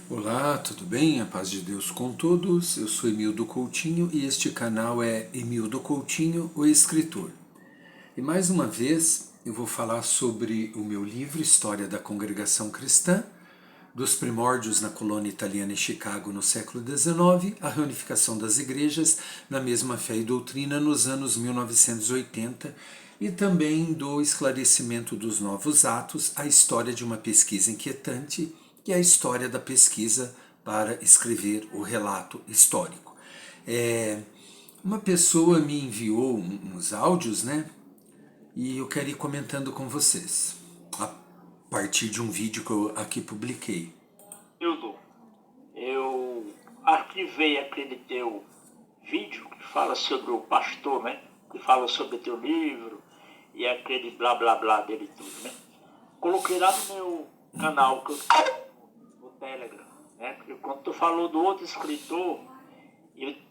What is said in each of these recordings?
Olá, tudo bem? A paz de Deus com todos. Eu sou Emildo Coutinho e este canal é Emildo Coutinho, o escritor. E mais uma vez eu vou falar sobre o meu livro História da Congregação Cristã, dos primórdios na colônia italiana em Chicago no século XIX, a reunificação das igrejas na mesma fé e doutrina nos anos 1980 e também do esclarecimento dos novos atos, a história de uma pesquisa inquietante, que é a história da pesquisa para escrever o relato histórico. Uma pessoa me enviou uns áudios, né? E eu quero ir comentando com vocês, a partir de um vídeo que eu aqui publiquei. Hildo, eu arquivei aquele teu vídeo que fala sobre o pastor, né? Que fala sobre teu livro e aquele blá blá blá dele tudo, né? Coloquei lá no meu canal que eu no Telegram, né? Porque quando tu falou do outro escritor, ele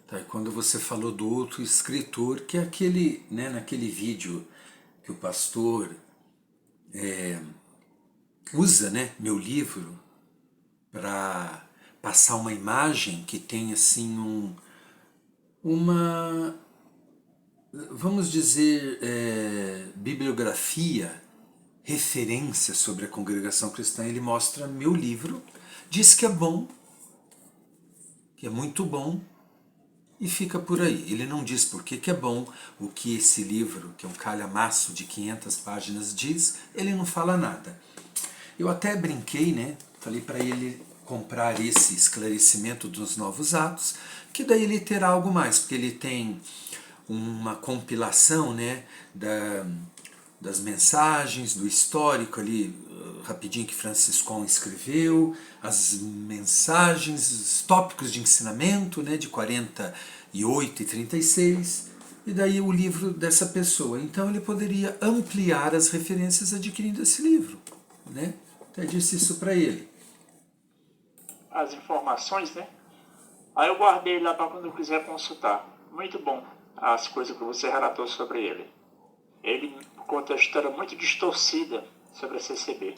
Tá, e quando você falou do outro escritor, que é aquele, né, naquele vídeo que o pastor usa, né, meu livro, para passar uma imagem que tem assim uma, vamos dizer, bibliografia, referência sobre a congregação cristã. Ele mostra meu livro, diz que é bom, que é muito bom, e fica por aí. Ele não diz por que é bom, o que esse livro, que é um calhamaço de 500 páginas, diz, ele não fala nada. Eu até brinquei, né? Falei para ele comprar esse esclarecimento dos novos atos, que daí ele terá algo mais, porque ele tem uma compilação, né, das mensagens, do histórico ali, rapidinho, que Franciscon escreveu, as mensagens, os tópicos de ensinamento, né, de 48 e 36, e daí o livro dessa pessoa. Então ele poderia ampliar as referências adquirindo esse livro, né? Até disse isso para ele. as informações, né? Aí eu guardei lá para quando eu quiser consultar. Muito bom as coisas que você relatou sobre ele. Ele conta a história muito distorcida sobre a CCB.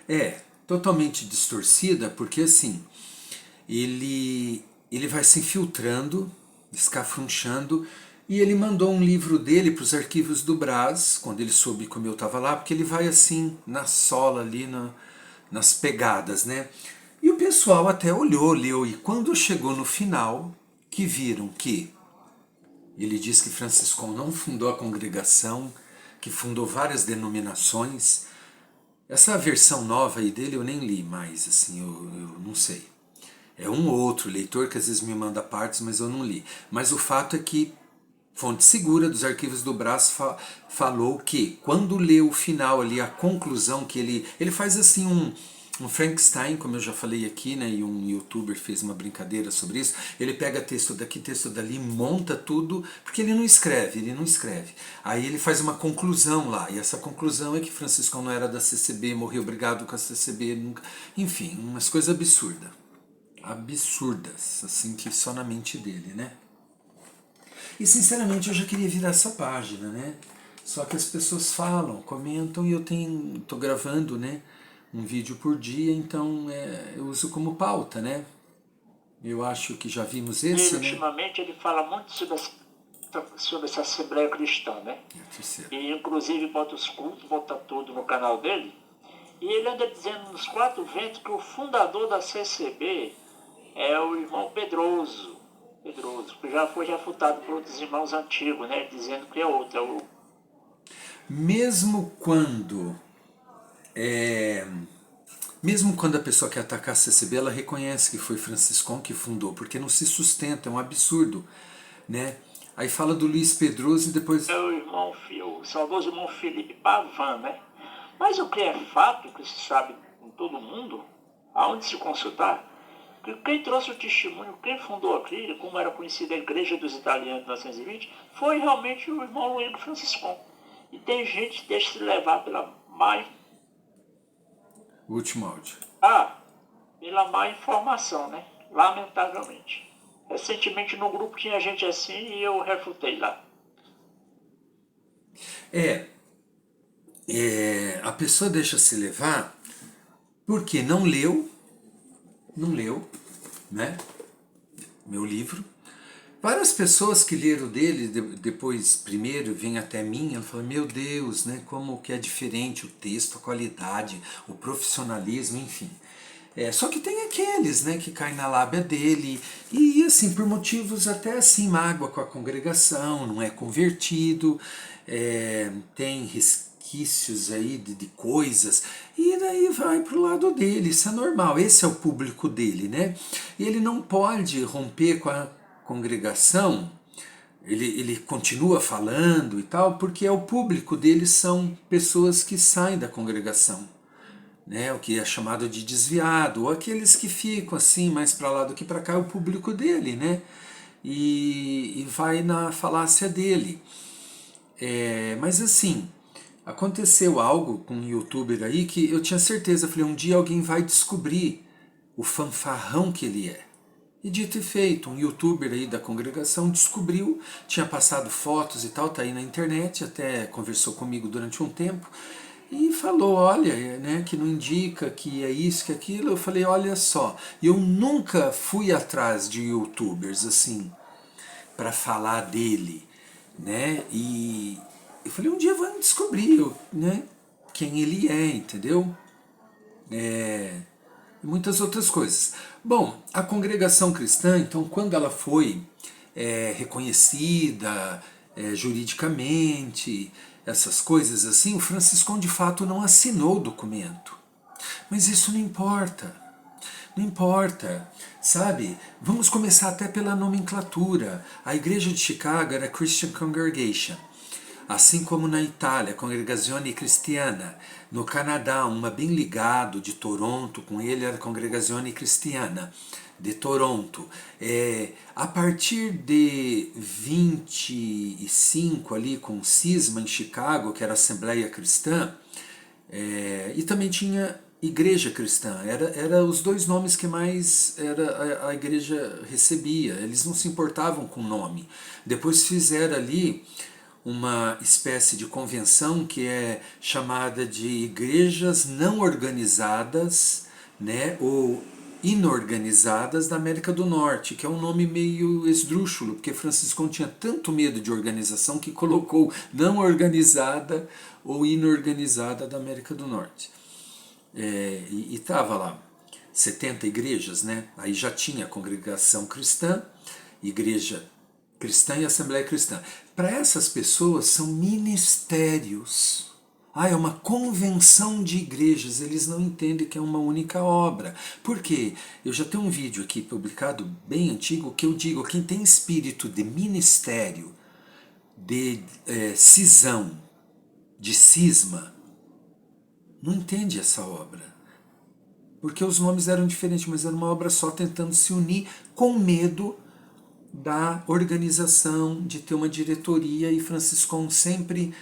É, totalmente distorcida, porque assim, ele vai se infiltrando, escafrunchando, e ele mandou um livro dele para os arquivos do Brás, quando ele soube como eu estava lá, porque ele vai assim, na sola ali, nas pegadas, né? E o pessoal até olhou, leu, e quando chegou no final, que viram que ele diz que Franciscão não fundou a congregação, que fundou várias denominações. Essa versão nova aí dele eu nem li mais, assim, eu não sei. É um ou outro leitor que às vezes me manda partes, mas eu não li. Mas o fato é que fonte segura dos arquivos do Brás falou que quando leu o final ali, a conclusão que ele faz assim um Frankenstein, como eu já falei aqui, né, e um youtuber fez uma brincadeira sobre isso. Ele pega texto daqui, texto dali, monta tudo, porque ele não escreve. Aí ele faz uma conclusão lá, e essa conclusão é que Francisco não era da CCB, morreu brigado com a CCB, nunca, enfim, umas coisas absurdas, assim, que só na mente dele, né? E sinceramente eu já queria virar essa página, né? Só que as pessoas falam, comentam e eu tô gravando, né, um vídeo por dia, então eu uso como pauta, né? Eu acho que já vimos Ele, esse, né? ultimamente, ele fala muito sobre essa Assembleia Cristã, né? É a terceira. E, inclusive, bota os cultos, bota tudo no canal dele. E ele anda dizendo nos quatro ventos que o fundador da CCB é o irmão Pedroso. Pedroso, que já foi refutado por outros irmãos antigos, né? Dizendo que é outro, é o Mesmo quando é, mesmo quando a pessoa quer atacar a CCB, ela reconhece que foi Franciscon que fundou, porque não se sustenta, é um absurdo, né? Aí fala do Luiz Pedroso e depois. é o irmão, o saudoso irmão Felipe Pavan, né? Mas o que é fato, que se sabe em todo mundo, aonde se consultar, que quem trouxe o testemunho, quem fundou aquilo, como era conhecida a Igreja dos Italianos em 1920, foi realmente o irmão Luiz Franciscon. E tem gente que deixa se levar O último áudio. pela má informação, né? Lamentavelmente. Recentemente no grupo tinha gente assim e eu refutei lá. É, a pessoa deixa se levar porque não leu, né, meu livro. Várias pessoas que leram dele, depois primeiro vêm até mim, ela fala, meu Deus, né, como que é diferente o texto, a qualidade, o profissionalismo, enfim. Só que tem aqueles, né, que caem na lábia dele, e assim, por motivos até assim, mágoa com a congregação, não é convertido, tem resquícios aí de coisas, e daí vai pro lado dele, isso é normal, esse é o público dele, né? E ele não pode romper com a congregação, ele continua falando e tal, porque o público dele são pessoas que saem da congregação, né, o que é chamado de desviado, ou aqueles que ficam assim mais para lá do que para cá, é o público dele, né, e vai na falácia dele. Mas assim, aconteceu algo com um youtuber aí que eu tinha certeza, falei, um dia alguém vai descobrir o fanfarrão que ele é. E dito e feito, um youtuber aí da congregação descobriu, tinha passado fotos e tal, tá aí na internet, até conversou comigo durante um tempo, e falou, olha, né, que não indica, que é isso, que é aquilo. Eu falei, olha só, eu nunca fui atrás de youtubers assim, para falar dele, né, e eu falei, um dia vão descobrir, né, quem ele é, entendeu? E muitas outras coisas. Bom, a congregação cristã, então, quando ela foi reconhecida juridicamente, essas coisas assim, o Franciscão de fato não assinou o documento. Mas isso não importa. Não importa, sabe? Vamos começar até pela nomenclatura. A igreja de Chicago era Christian Congregation. Assim como na Itália, Congregazione Cristiana. No Canadá, uma bem ligado de Toronto, com ele era Congregazione Cristiana de Toronto. A partir de 25 ali com o cisma em Chicago, que era a Assembleia Cristã, e também tinha Igreja Cristã, era os dois nomes que mais a igreja recebia, eles não se importavam com o nome. Depois fizeram ali uma espécie de convenção que é chamada de igrejas não organizadas, né, ou inorganizadas da América do Norte, que é um nome meio esdrúxulo, porque Franciscão tinha tanto medo de organização que colocou não organizada ou inorganizada da América do Norte. E estava lá 70 igrejas, né? Aí já tinha a congregação cristã, igreja cristã e assembleia cristã. Para essas pessoas são ministérios. É uma convenção de igrejas, eles não entendem que é uma única obra. Por quê? Eu já tenho um vídeo aqui publicado, bem antigo, que eu digo, quem tem espírito de ministério, de cisão, de cisma, não entende essa obra. Porque os nomes eram diferentes, mas era uma obra só tentando se unir com medo da organização, de ter uma diretoria, e Franciscão sempre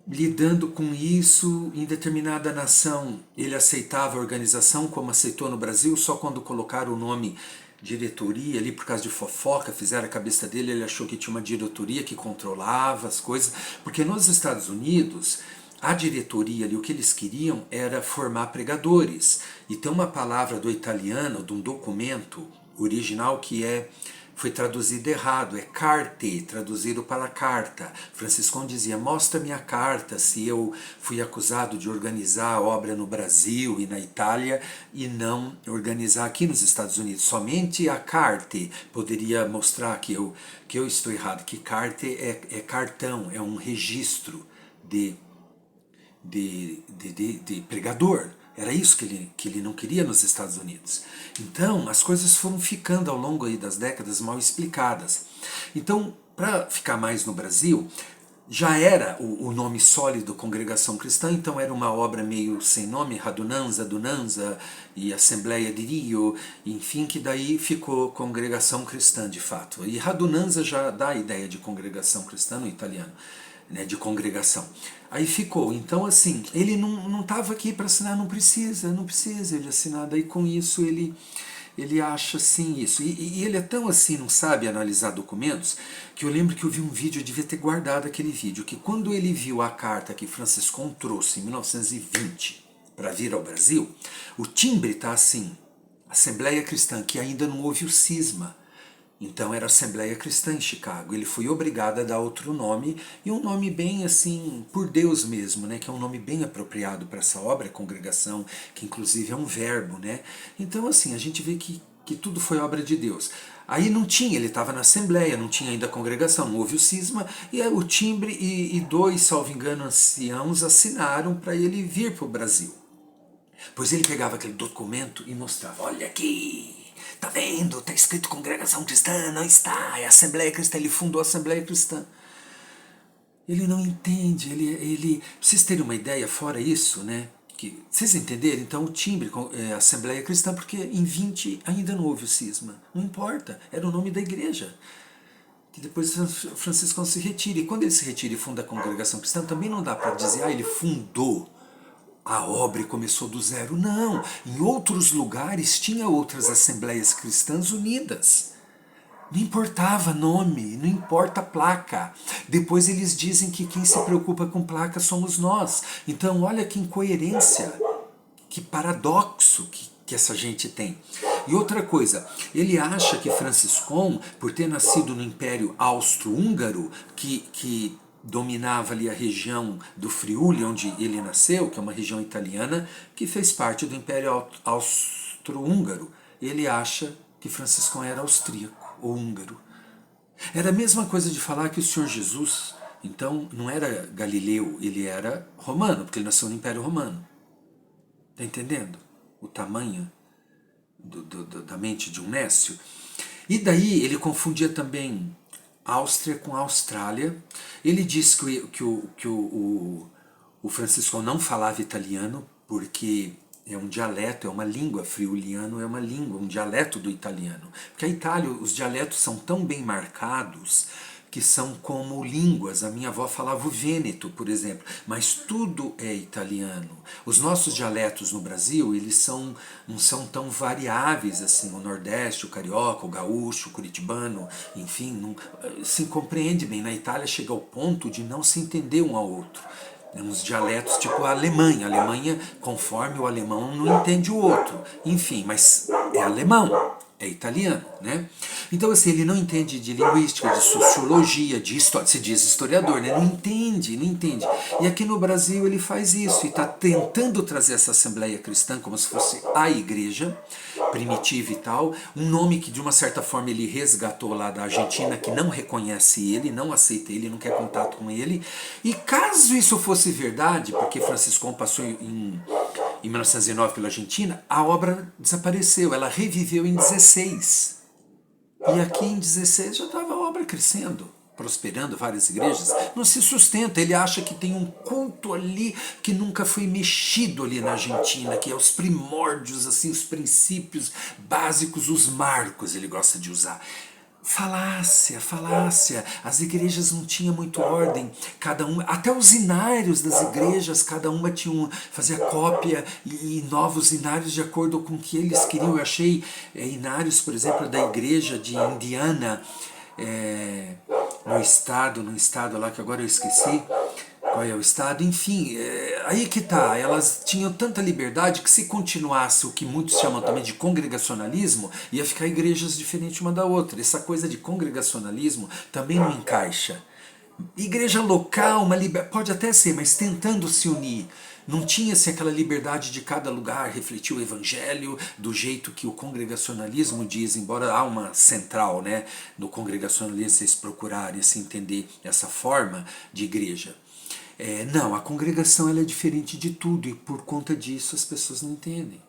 lidando com isso. Em determinada nação ele aceitava a organização, como aceitou no Brasil, só quando colocaram o nome diretoria ali por causa de fofoca, fizeram a cabeça dele, ele achou que tinha uma diretoria que controlava as coisas, porque nos Estados Unidos a diretoria ali, o que eles queriam era formar pregadores, e tem uma palavra do italiano, de um documento original que foi traduzido errado, é carte, traduzido para carta. Franciscão dizia, mostra-me a carta se eu fui acusado de organizar a obra no Brasil e na Itália e não organizar aqui nos Estados Unidos. Somente a carte poderia mostrar que eu estou errado, que carte é cartão, é um registro de pregador. Era isso que ele não queria nos Estados Unidos. Então, as coisas foram ficando ao longo aí das décadas mal explicadas. Então, para ficar mais no Brasil, já era o nome sólido Congregação Cristã, então era uma obra meio sem nome, Radunanza, Dunanza e Assembleia de Rio, enfim, que daí ficou Congregação Cristã de fato. E Radunanza já dá a ideia de congregação cristã no italiano, né, de congregação. Aí ficou, então assim, ele não estava aqui para assinar, não precisa ele assinar, daí com isso ele ele acha assim isso. E ele é tão assim, não sabe analisar documentos, que eu lembro que eu vi um vídeo, eu devia ter guardado aquele vídeo, que quando ele viu a carta que Franciscon trouxe em 1920 para vir ao Brasil, o timbre está assim, Assembleia Cristã, que ainda não houve o cisma. Então era Assembleia Cristã em Chicago. Ele foi obrigado a dar outro nome, e um nome bem assim, por Deus mesmo, né? Que é um nome bem apropriado para essa obra, congregação, que inclusive é um verbo, né? Então assim, a gente vê que tudo foi obra de Deus. Aí não tinha, ele estava na Assembleia, não tinha ainda congregação, não houve o cisma, e o timbre e dois, salvo engano, anciãos assinaram para ele vir para o Brasil. Pois ele pegava aquele documento e mostrava, olha aqui, tá vendo? Tá escrito Congregação Cristã, não está, é Assembleia Cristã, ele fundou a Assembleia Cristã. Ele não entende, pra vocês terem uma ideia, fora isso, né? Que, vocês entenderem, então o timbre é Assembleia Cristã, porque em 20 ainda não houve o cisma, não importa, era o nome da igreja. Que depois Francisco se retira, e quando ele se retira e funda a Congregação Cristã, também não dá para dizer, ele fundou a obra começou do zero. Não, em outros lugares tinha outras assembleias cristãs unidas. Não importava nome, não importa placa. Depois eles dizem que quem se preocupa com placa somos nós. Então olha que incoerência, que paradoxo que essa gente tem. E outra coisa, ele acha que Franciscon, por ter nascido no Império Austro-Húngaro, que dominava ali a região do Friuli, onde ele nasceu, que é uma região italiana, que fez parte do Império Austro-Húngaro. Ele acha que Franciscon era austríaco ou húngaro. Era a mesma coisa de falar que o Senhor Jesus, então, não era galileu, ele era romano, porque ele nasceu no Império Romano. Está entendendo o tamanho da mente de um nécio? E daí ele confundia também Áustria com Austrália. Ele diz que o Francisco não falava italiano, porque é um dialeto, é uma língua, friuliano é uma língua, um dialeto do italiano. Porque a Itália, os dialetos são tão bem marcados que são como línguas. A minha avó falava o vêneto, por exemplo, mas tudo é italiano. Os nossos dialetos no Brasil, eles não são tão variáveis assim, o nordeste, o carioca, o gaúcho, o curitibano, enfim, não se compreende bem. Na Itália chega ao ponto de não se entender um ao outro. Uns dialetos tipo a Alemanha. A Alemanha, conforme o alemão, não entende o outro. Enfim, mas é alemão, é italiano, né? Então, assim, ele não entende de linguística, de sociologia, de história. Se diz historiador, né? Não entende, não entende. E aqui no Brasil ele faz isso e está tentando trazer essa Assembleia Cristã como se fosse a igreja primitiva e tal, um nome que de uma certa forma ele resgatou lá da Argentina, que não reconhece ele, não aceita ele, não quer contato com ele. E caso isso fosse verdade, porque Franciscon passou em 1909 pela Argentina, a obra desapareceu, ela reviveu em 16. E aqui em 16 já estava a obra crescendo, prosperando, várias igrejas. Não se sustenta, ele acha que tem um culto ali que nunca foi mexido ali na Argentina, que é os primórdios, assim, os princípios básicos, os marcos, ele gosta de usar. Falácia, falácia. As igrejas não tinham muito ordem, cada uma, até os inários das igrejas, cada uma fazia cópia e novos inários de acordo com o que eles queriam. Eu achei inários, por exemplo, da igreja de Indiana, no estado lá que agora eu esqueci qual é o estado, enfim, aí que tá, elas tinham tanta liberdade que se continuasse o que muitos chamam também de congregacionalismo, ia ficar igrejas diferentes uma da outra. Essa coisa de congregacionalismo também não encaixa. Igreja local, pode até ser, mas tentando se unir. Não tinha-se aquela liberdade de cada lugar refletir o evangelho do jeito que o congregacionalismo diz, embora há uma central, né, no congregacionalismo, vocês procurarem se entender essa forma de igreja. Não, a congregação ela é diferente de tudo e por conta disso as pessoas não entendem.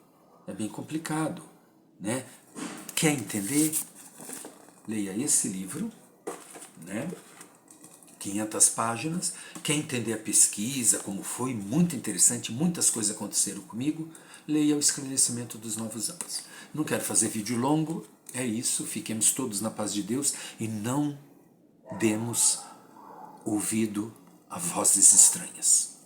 É bem complicado, né? Quer entender? Leia esse livro, né? 500 páginas. Quer entender a pesquisa, como foi, muito interessante, muitas coisas aconteceram comigo, leia o Esclarecimento dos Novos Anos. Não quero fazer vídeo longo, é isso, fiquemos todos na paz de Deus e não demos ouvido a vozes estranhas.